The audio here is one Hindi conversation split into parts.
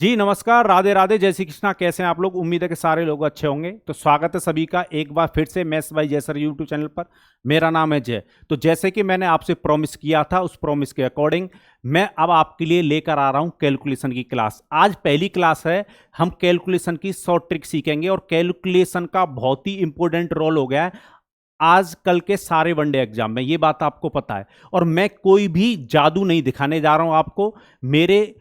जी नमस्कार, राधे राधे, जय श्री कृष्णा। कैसे हैं आप लोग? उम्मीद है कि सारे लोग अच्छे होंगे। तो स्वागत है सभी का एक बार फिर से मैथ्स बाय जय सर यूट्यूब चैनल पर। मेरा नाम है जय। तो जैसे कि मैंने आपसे प्रॉमिस किया था, उस प्रॉमिस के अकॉर्डिंग मैं अब आपके लिए लेकर आ रहा हूं कैलकुलेशन की क्लास। आज पहली क्लास है। हम कैलकुलेशन की शॉर्ट ट्रिक सीखेंगे और कैलकुलेशन का बहुत ही इंपॉर्टेंट रोल हो गया है आज कल के सारे वनडे एग्जाम में, ये बात आपको पता है। और मैं कोई भी जादू नहीं दिखाने जा रहा हूं आपको। मेरे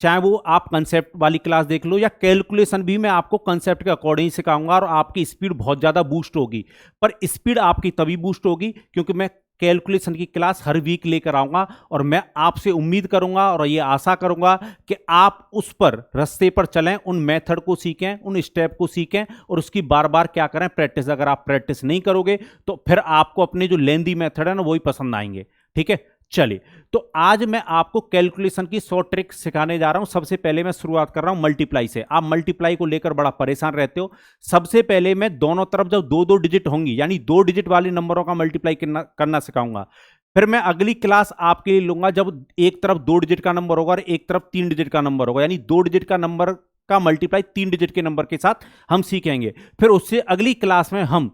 चाहे वो आप कंसेप्ट वाली क्लास देख लो या कैलकुलेशन भी मैं आपको कंसेप्ट के अकॉर्डिंग सिखाऊंगा और आपकी स्पीड बहुत ज़्यादा बूस्ट होगी। पर स्पीड आपकी तभी बूस्ट होगी क्योंकि मैं कैलकुलेशन की क्लास हर वीक लेकर आऊंगा और मैं आपसे उम्मीद करूंगा और ये आशा करूंगा कि आप उस पर रास्ते पर चलें, उन मेथड को सीखें, उन स्टेप को सीखें और उसकी बार बार क्या करें, प्रैक्टिस। अगर आप प्रैक्टिस नहीं करोगे तो फिर आपको अपने जो लेंदी मेथड है ना वही पसंद आएंगे। ठीक है, चलिए। तो आज मैं आपको कैलकुलेशन की शॉर्ट ट्रिक सिखाने जा रहा हूं। सबसे पहले मैं शुरुआत कर रहा हूं मल्टीप्लाई से। आप मल्टीप्लाई को लेकर बड़ा परेशान रहते हो। सबसे पहले मैं दोनों तरफ जब दो दो डिजिट होंगी यानी दो डिजिट वाले नंबरों का मल्टीप्लाई करना सिखाऊंगा। फिर मैं अगली क्लास आपके लिए लूंगा जब एक तरफ दो डिजिट का नंबर होगा और एक तरफ तीन डिजिट का नंबर होगा, यानी दो डिजिट का नंबर का मल्टीप्लाई तीन डिजिट के नंबर के साथ हम सीखेंगे। फिर उससे अगली क्लास में हम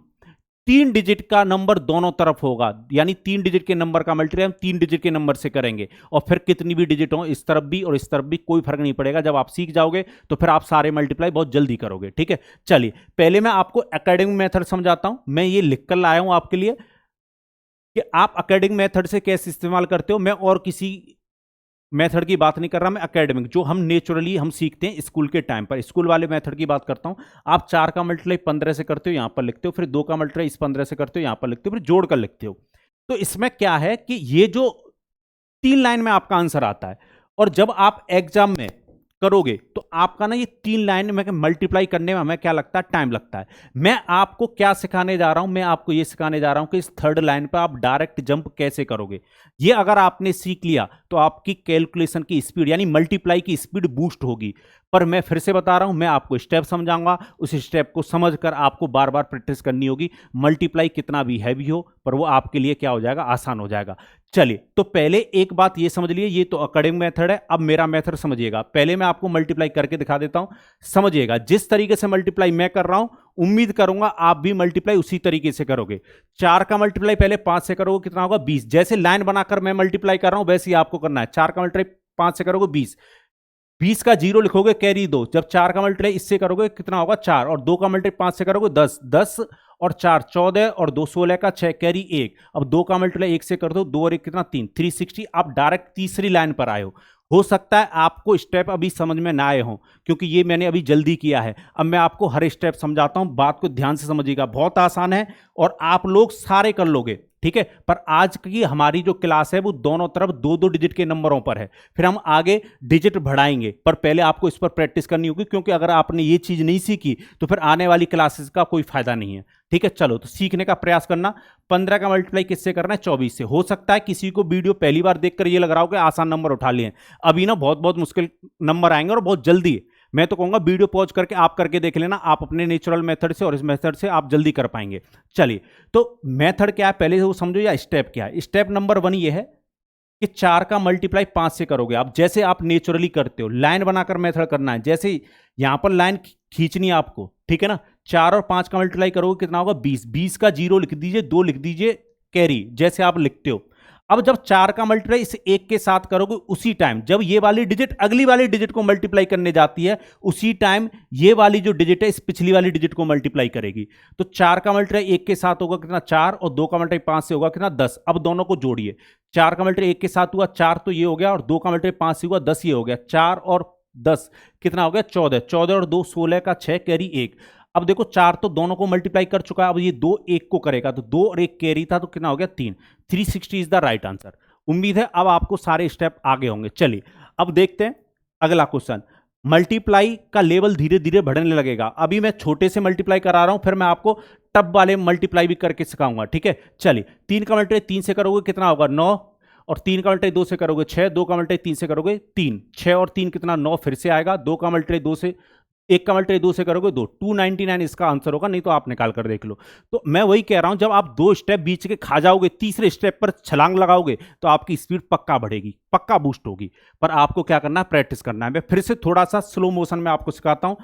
तीन डिजिट का नंबर दोनों तरफ होगा, यानी तीन डिजिट के नंबर का मल्टीप्लाई हम तीन डिजिट के नंबर से करेंगे। और फिर कितनी भी डिजिट हो, इस तरफ भी और इस तरफ भी, कोई फर्क नहीं पड़ेगा। जब आप सीख जाओगे तो फिर आप सारे मल्टीप्लाई बहुत जल्दी करोगे। ठीक है, चलिए। पहले मैं आपको एकेडमिक मेथड समझाता हूं। मैं ये लिखकर लाया हूं आपके लिए कि आप एकेडमिक मेथड से कैसे इस्तेमाल करते हो। मैं और किसी मेथड की बात नहीं कर रहा, मैं एकेडमिक जो हम नेचुरली हम सीखते हैं स्कूल के टाइम पर, स्कूल वाले मेथड की बात करता हूं। आप चार का मल्टीप्लाई 15 से करते हो, यहां पर लिखते हो। फिर दो का मल्टीप्लाई इस 15 से करते हो, यहां पर लिखते हो। फिर जोड़ कर लिखते हो। तो इसमें क्या है कि ये जो तीन लाइन में आपका आंसर आता है और जब आप एग्जाम में करोगे तो आपका ना ये तीन लाइन में मल्टीप्लाई करने में हमें क्या लगता है, टाइम लगता है। मैं आपको क्या सिखाने जा रहा हूं, मैं आपको ये सिखाने जा रहा हूं कि इस थर्ड लाइन पर आप डायरेक्ट जंप कैसे करोगे। ये अगर आपने सीख लिया तो आपकी कैलकुलेशन की स्पीड यानी मल्टीप्लाई की स्पीड बूस्ट होगी। पर मैं फिर से बता रहा हूं, मैं आपको स्टेप समझाऊंगा, उस स्टेप को समझकर आपको बार बार प्रैक्टिस करनी होगी। मल्टीप्लाई कितना भी हैवी हो पर वो आपके लिए क्या हो जाएगा, आसान हो जाएगा। चलिए, तो पहले एक बात ये समझ लिए, ये तो एकेडमिक मेथड है। अब मेरा मेथड समझिएगा। पहले मैं आपको मल्टीप्लाई करके दिखा देता हूं, समझिएगा। जिस तरीके से मल्टीप्लाई मैं कर रहा हूं उम्मीद करूंगा आप भी मल्टीप्लाई उसी तरीके से करोगे। चार का मल्टीप्लाई पहले पांच से करोगे, कितना होगा, 20। जैसे लाइन बनाकर मैं मल्टीप्लाई कर रहा हूं वैसे ही आपको करना है। चार का मल्टीप्लाई पांच से करोगे 20, 20 का जीरो लिखोगे, कैरी दो। जब चार का मल्टीप्लाई इससे करोगे कितना होगा, चार। और दो का मल्टीप्लाई पांच से करोगे 10, 10 और चार 14 और दो 16 का 6, कैरी एक। अब दो का मल्टीप्लाई एक से कर दो, दो और एक कितना, तीन, 360। आप डायरेक्ट तीसरी लाइन पर आए हो सकता है आपको स्टेप अभी समझ में ना आए हो क्योंकि ये मैंने अभी जल्दी किया है। अब मैं आपको हर स्टेप समझाता हूं, बात को ध्यान से समझिएगा। बहुत आसान है और आप लोग सारे कर लोगे। ठीक है, पर आज की हमारी जो क्लास है वो दोनों तरफ दो दो डिजिट के नंबरों पर है। फिर हम आगे डिजिट बढ़ाएंगे, पर पहले आपको इस पर प्रैक्टिस करनी होगी क्योंकि अगर आपने ये चीज नहीं सीखी तो फिर आने वाली क्लासेस का कोई फायदा नहीं है। ठीक है, चलो तो सीखने का प्रयास करना। 15 का मल्टीप्लाई किससे करना है, 24 से। हो सकता है किसी को वीडियो पहली बार देखकर ये लग रहा हो कि आसान नंबर उठा लिए। अभी ना बहुत बहुत मुश्किल नंबर आएंगे और बहुत जल्दी। मैं तो कहूंगा वीडियो पॉज करके आप करके देख लेना, आप अपने नेचुरल मेथड से और इस मेथड से आप जल्दी कर पाएंगे। चलिए, तो मेथड क्या है पहले वो समझो या स्टेप क्या है। स्टेप नंबर 1 ये है कि चार का मल्टीप्लाई पांच से करोगे आप, जैसे आप नेचुरली करते हो। लाइन बनाकर मेथड करना है, जैसे यहां पर लाइन खींचनी है आपको। ठीक है ना, चार और पांच का मल्टीप्लाई करोगे कितना होगा, 20, 20 का जीरो लिख दीजिए, दो लिख दीजिए, कैरी, जैसे आप लिखते हो। अब जब चार का मल्टीप्लाई इस एक के साथ करोगे उसी टाइम जब ये वाली डिजिट अगली वाली डिजिट को मल्टीप्लाई करने जाती है उसी टाइम ये वाली जो डिजिट है इस पिछली वाली डिजिट को मल्टीप्लाई करेगी। तो चार का मल्टीप्लाई एक के साथ होगा कितना, चार, और दो का मल्टीप्लाई पांच से होगा कितना, 10। अब दोनों को जोड़िए। चार का मल्टीप्लाई एक के साथ हुआ चार तो ये हो गया, और दो का मल्टीप्लाई पांच से हुआ 10, ये हो गया। चार और 10 कितना हो गया, 14, 14 और दो 16 का 6, कैरी एक। अब देखो चार तो दोनों को मल्टीप्लाई कर चुका है, अब ये दो एक को करेगा तो दो और एक कैरी था तो कितना हो गया, 3। 360 इज द राइट आंसर। उम्मीद है अब आपको सारे स्टेप आगे होंगे। चलिए अब देखते हैं अगला क्वेश्चन। मल्टीप्लाई का लेवल धीरे धीरे बढ़ने लगेगा। अभी मैं छोटे से मल्टीप्लाई करा रहा हूं, फिर मैं आपको टब वाले मल्टीप्लाई भी करके सिखाऊंगा। ठीक है, चलिए। तीन का मल्टीप्लाई तीन से करोगे कितना होगा, 9, और तीन का मल्टीप्लाई दो से करोगे 6, दो का मल्टीप्लाई तीन से करोगे 3, 6 और 3 कितना, 9, फिर से आएगा। दो का मल्टीप्लाई दो से 1 का मल्टीप्लाई 2 से करोगे 2, 299 इसका आंसर होगा, नहीं तो आप निकाल कर देख लो। तो मैं वही कह रहा हूं, जब आप 2 स्टेप बीच के खा जाओगे, तीसरे स्टेप पर छलांग लगाओगे तो आपकी स्पीड पक्का बढ़ेगी, पक्का बूस्ट होगी। पर आपको क्या करना है, प्रैक्टिस करना है। मैं फिर से थोड़ा सा स्लो मोशन में आपको सिखाता हूं।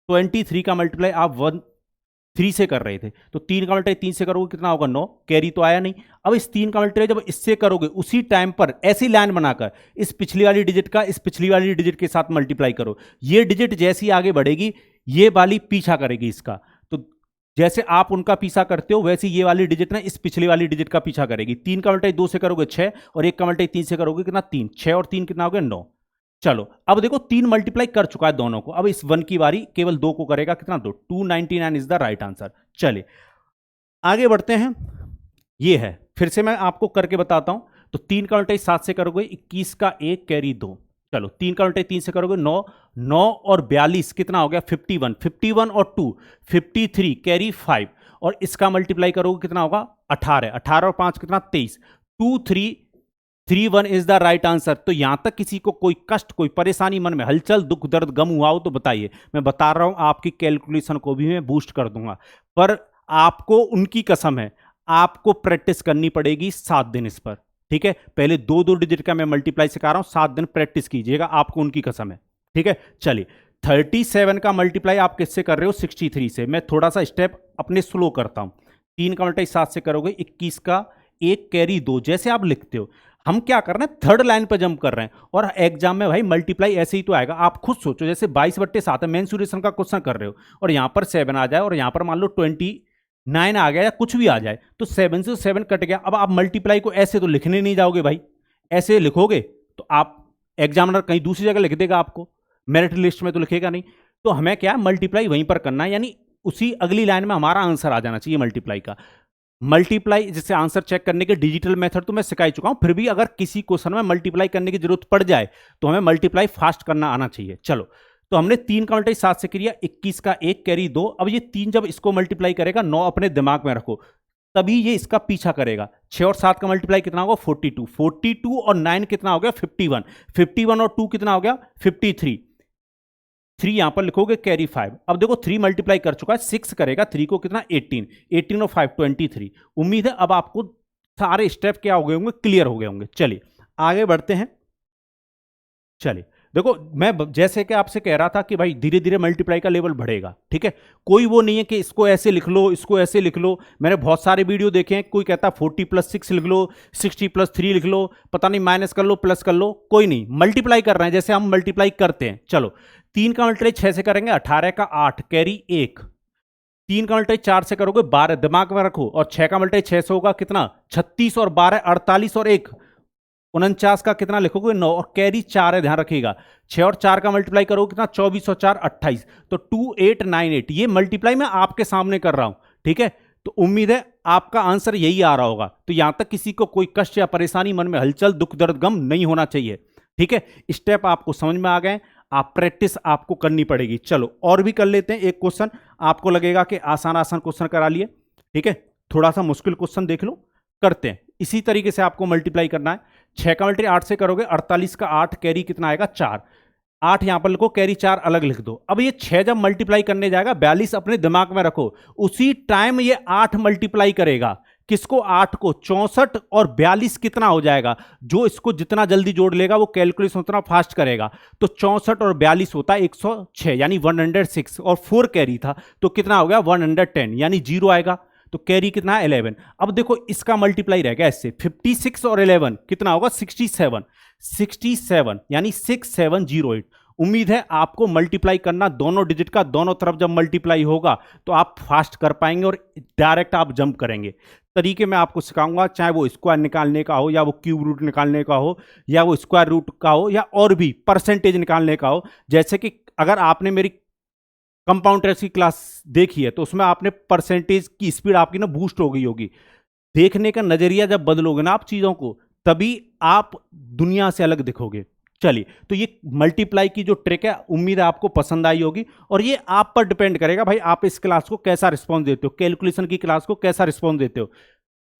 23 का मल्टीप्लाई आप 3 से कर रहे थे, तो 3 का मल्टीप्लाई 3 से करोगे कितना होगा, 9, कैरी तो आया नहीं। अब इस 3 का मल्टीप्लाई जब इससे करोगे, उसी टाइम पर ऐसी लाइन बनाकर इस पिछली वाली डिजिट का इस पिछली वाली डिजिट के साथ मल्टीप्लाई करो। ये डिजिट जैसी आगे बढ़ेगी, ये वाली पीछा करेगी इसका। तो जैसे आप उनका पीछा करते हो, वैसे ये वाली डिजिट ना इस पिछली वाली डिजिट का पीछा करेगी। 3 का मल्टीप्लाई 2 से करोगे 6, और 1 का मल्टीप्लाई 3 से करोगे कितना, 3, 6 और 3 कितना हो गया, 9। चलो अब देखो 3 मल्टीप्लाई कर चुका है दोनों को, अब इस 1 की बारी केवल 2 को करेगा, कितना, 2, 299 इज द राइट आंसर। चलिए आगे बढ़ते हैं। ये है, फिर से मैं आपको करके बताता हूं। तो 3 का मल्टीप्लाई 7 से करोगे 21 का 1 कैरी 2। चलो 3 का मल्टीप्लाई 3 से करोगे 9, 9 और 42 कितना हो गया, 51, 51 और 2 53 कैरी 5, और इसका मल्टीप्लाई करोगे कितना होगा, 18, 18 और 5 कितना, 23, 2331 इज द राइट आंसर। तो यहां तक किसी को कोई कष्ट, कोई परेशानी, मन में हलचल, दुख दर्द, गम हुआ हो तो बताइए। मैं बता रहा हूं, आपकी कैलकुलेशन को भी मैं बूस्ट कर दूंगा। पर आपको उनकी कसम है, आपको प्रैक्टिस करनी पड़ेगी 7 दिन इस पर, ठीक है। पहले 2 डिजिट का मैं मल्टीप्लाई सिखा रहा हूं, 7 दिन प्रैक्टिस कीजिएगा, आपको उनकी कसम है, ठीक है। चलिए 37 का मल्टीप्लाई आप किससे कर रहे हो, 63 से। मैं थोड़ा सा स्टेप अपने स्लो करता हूं। 3 का मल्टीप्लाई 7 से करोगे 21 का 1 कैरी 2, जैसे आप लिखते हो। हम क्या कर रहे हैं, थर्ड लाइन पर जंप कर रहे हैं, और एग्जाम में भाई मल्टीप्लाई ऐसे ही तो आएगा। आप खुद सोचो, जैसे 22/7 है, मेंसुरेशन का क्वेश्चन कर रहे हो, और यहां पर 7 आ जाए, और यहां पर मान लो 29 आ गया, या कुछ भी आ जाए, तो 7 से 7 कट गया। अब आप मल्टीप्लाई को ऐसे तो लिखने नहीं जाओगे भाई, ऐसे लिखोगे तो आप एग्जामिनर कहीं दूसरी जगह लिख देगा, आपको मेरिट लिस्ट में तो लिखेगा नहीं। तो हमें क्या है, मल्टीप्लाई वहीं पर करना है, यानी उसी अगली लाइन में हमारा आंसर आ जाना चाहिए मल्टीप्लाई का। मल्टीप्लाई जैसे आंसर चेक करने के डिजिटल मेथड तो मैं सिखा ही चुका हूं, फिर भी अगर किसी क्वेश्चन में मल्टीप्लाई करने की जरूरत पड़ जाए तो हमें मल्टीप्लाई फास्ट करना आना चाहिए। चलो, तो हमने 3 का मल्टीप्लाई 7 से किया, 21 का 1 कैरी 2। अब ये 3 जब इसको मल्टीप्लाई करेगा, 9 अपने दिमाग में रखो, तभी ये इसका पीछा करेगा। 6 और 7 का मल्टीप्लाई कितना होगा, 42, 42 और 9 कितना हो गया, 51, 51 और 2 कितना हो गया, 53, 3 यहां पर लिखोगे कैरी 5। अब देखो 3 मल्टीप्लाई कर चुका है, 6 करेगा 3 को कितना, 18, 18 और 5 23। उम्मीद है अब आपको सारे स्टेप क्या हो गए होंगे, क्लियर हो गए होंगे। चलिए आगे बढ़ते हैं। चलिए देखो, मैं जैसे कि आपसे कह रहा था कि भाई धीरे धीरे मल्टीप्लाई का लेवल बढ़ेगा, ठीक है। कोई वो नहीं है कि इसको ऐसे लिख लो, इसको ऐसे लिख लो। मैंने बहुत सारे वीडियो देखे हैं, कोई कहता है 40 + 6 लिख लो, 60 + 3 लिख लो, पता नहीं माइनस कर लो, प्लस कर लो। कोई नहीं, मल्टीप्लाई कर रहे हैं जैसे हम मल्टीप्लाई करते हैं। चलो 3 का मल्टीप्लाई 6 से करेंगे, 18 का 8 कैरी 1। 3 का मल्टीप्लाई 4 से करोगे 12, दिमाग में रखो, और 6 का मल्टीप्लाई 6 से होगा कितना, 36 और 12 48 और 1 49 का कितना लिखोगे, 9, और कैरी 4 है, ध्यान रखिएगा। 6 और 4 का मल्टीप्लाई करोगे कितना, 24 और 4 28, तो 2898। ये मल्टीप्लाई मैं आपके सामने कर रहा हूं, ठीक है। तो उम्मीद है आपका आंसर यही आ रहा होगा। तो यहां तक किसी को कोई कष्ट या परेशानी, मन में हलचल, दुख दर्द, गम नहीं होना चाहिए, ठीक है। स्टेप आपको समझ में आ गए, आप प्रैक्टिस आपको करनी पड़ेगी। चलो और भी कर लेते हैं एक क्वेश्चन। आपको लगेगा कि आसान आसान क्वेश्चन करा लिए, ठीक है, थोड़ा सा मुश्किल क्वेश्चन देख लो, करते हैं। इसी तरीके से आपको मल्टीप्लाई करना है। 6 का मल्टीप्लाई 8 से करोगे, 48 का 8 कैरी कितना आएगा, 4, 8 यहां पर लिखो, कैरी 4 अलग लिख दो। अब ये 6 जब मल्टीप्लाई करने जाएगा, 42 अपने दिमाग में रखो, उसी टाइम ये 8 मल्टीप्लाई करेगा, किसको, 8 को। 64 और 42 कितना हो जाएगा, जो इसको जितना जल्दी जोड़ लेगा वो कैलकुलेशन उतना फास्ट करेगा। तो 64 और 42 होता है 106, यानी 106, और 4 कैरी था तो कितना हो गया, 110, यानी 0 आएगा। तो कैरी कितना है, 11। अब देखो इसका मल्टीप्लाई रहेगा इससे, 56 और 11 कितना होगा, 67, 67 यानी 6708। उम्मीद है आपको मल्टीप्लाई करना, दोनों डिजिट का दोनों तरफ जब मल्टीप्लाई होगा तो आप फास्ट कर पाएंगे और डायरेक्ट आप जंप करेंगे। तरीके मैं आपको सिखाऊंगा, चाहे वो स्क्वायर निकालने का हो, या वो क्यूब रूट निकालने का हो, या वो स्क्वायर रूट का हो, या और भी परसेंटेज निकालने का हो। जैसे कि अगर आपने मेरी कंपाउंडर्स की क्लास देखी है तो उसमें आपने परसेंटेज की स्पीड आपकी ना बूस्ट हो गई होगी। देखने का नजरिया जब बदलोगे ना आप चीजों को, तभी आप दुनिया से अलग दिखोगे। चलिए, तो ये मल्टीप्लाई की जो ट्रिक है, उम्मीद है आपको पसंद आई होगी, और ये आप पर डिपेंड करेगा भाई, आप इस क्लास को कैसा रिस्पॉन्स देते हो, कैलकुलेशन की क्लास को कैसा रिस्पॉन्स देते हो।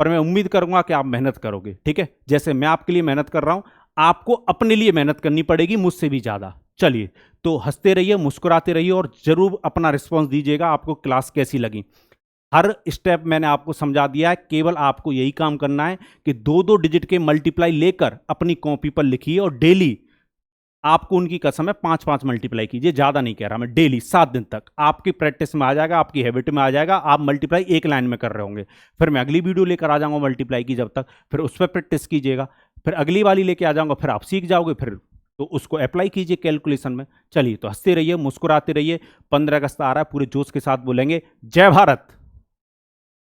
पर मैं उम्मीद करूंगा कि आप मेहनत करोगे, ठीक है। जैसे मैं आपके लिए मेहनत कर रहा हूं, आपको अपने लिए मेहनत करनी पड़ेगी, मुझसे भी ज्यादा, चलिए, तो हंसते रहिए, मुस्कुराते रहिए और ज़रूर अपना रिस्पॉन्स दीजिएगा आपको क्लास कैसी लगी। हर स्टेप मैंने आपको समझा दिया है, केवल आपको यही काम करना है कि 2-2 डिजिट के मल्टीप्लाई लेकर अपनी कॉपी पर लिखिए और डेली आपको उनकी कसम है 5-5 मल्टीप्लाई कीजिए, ज़्यादा नहीं कह रहा मैं, डेली 7 दिन तक आपकी प्रैक्टिस में आ जाएगा, आपकी हैबिट में आ जाएगा, आप मल्टीप्लाई एक लाइन में कर रहे होंगे। फिर मैं अगली वीडियो लेकर आ जाऊंगा मल्टीप्लाई की, जब तक फिर उस पर प्रैक्टिस कीजिएगा, फिर अगली वाली लेके आ जाऊंगा, फिर आप सीख जाओगे, फिर तो उसको अप्लाई कीजिए कैलकुलेशन में। चलिए, तो हंसते रहिए, मुस्कुराते रहिए। 15 अगस्त आ रहा है, पूरे जोश के साथ बोलेंगे जय भारत।